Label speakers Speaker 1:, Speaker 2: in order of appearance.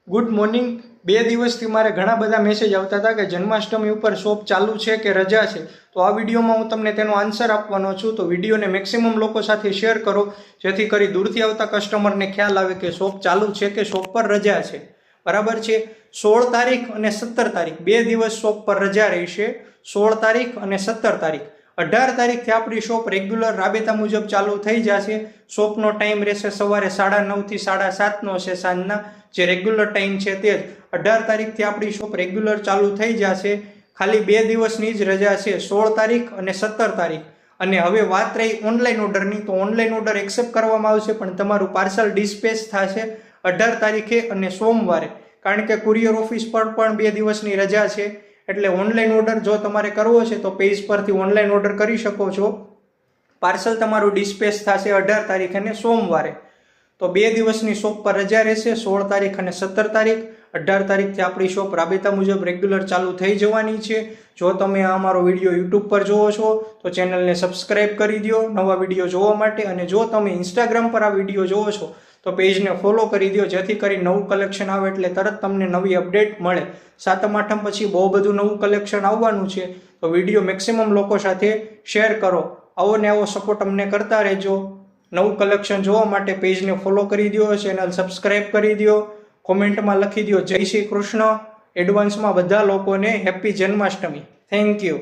Speaker 1: Good morning. 2 દિવસથી મારે ઘણા બધા મેસેજ આવતા હતા કે જન્માષ્ટમી ઉપર શોપ ચાલુ છે કે રજા છે। તો આ વિડીયોમાં હું તમને તેનો આન્સર આપવાનો છું। તો વિડીયોને મેક્સિમમ લોકો સાથે શેર કરો જેથી કરી દૂરથી આવતા કસ્ટમરને ખ્યાલ આવે કે શોપ ચાલુ છે કે શોપ પર રજા છે। બરાબર છે। 16 તારીખ અને 17 તારીખ 2 દિવસ શોપ પર રજા રહેશે। 16 તારીખ અને 17 તારીખ। 18 તારીખથી આપણી શોપ રેગ્યુલર રાબેતા મુજબ ચાલુ થઈ જશે। શોપનો ટાઈમ રહેશે સવારે 9:30 થી 7:30નો છે સાંજના, જે રેગ્યુલર ટાઈમ છે તે જ। 18 તારીખથી આપણી શોપ રેગ્યુલર ચાલુ થઈ જશે। ખાલી 2 દિવસની જ રજા છે, 16 તારીખ અને 17 તારીખ। અને હવે વાત રહી ઓનલાઈન ઓર્ડરની, તો ઓનલાઈન ઓર્ડર એક્સેપ્ટ કરવામાં આવશે, પણ તમારું પાર્સલ ડિસ્પેચ થશે 18 તારીખે અને સોમવારે, કારણ કે કુરિયર ઓફિસ પર પણ 2 દિવસની રજા છે। એટલે ઓનલાઈન ઓર્ડર જો તમારે કરવો છે તો પેજ પરથી ઓનલાઈન ઓર્ડર કરી શકો છો। પાર્સલ તમારું ડિસ્પેચ થશે 18 તારીખ અને સોમવારે। તો 2 દિવસની શોપ પર રજા રહેશે, 16 તારીખ અને 17 તારીખ। 18 તારીખથી આપણી શોપ રાબેતા મુજબ રેગ્યુલર ચાલુ થઈ જવાની છે। જો તમે અમારો વિડીયો યુટ્યુબ પર જોવો છો તો ચેનલને સબસ્ક્રાઈબ કરી દો નવા વિડીયો જોવા માટે, અને જો તમે ઇન્સ્ટાગ્રામ પર આ વિડીયો જોવો છો તો પેજને ફોલો કરી દો જેથી કરી નવું કલેક્શન આવે એટલે તરત તમને નવી અપડેટ મળે। સાતમ આઠમ પછી બહુ બધું નવું કલેક્શન આવવાનું છે, તો વિડીયો મેક્સિમમ લોકો સાથે શેર કરો। આવો ને આવો સપોર્ટ અમને કરતા રહેજો। નવું કલેક્શન જોવા માટે પેજને ફોલો કરી દો, ચેનલ સબસ્ક્રાઈબ કરી દો, કોમેન્ટમાં લખી દો જય શ્રી કૃષ્ણ। એડવાન્સમાં બધા લોકોને હેપી જન્માષ્ટમી। Thank you.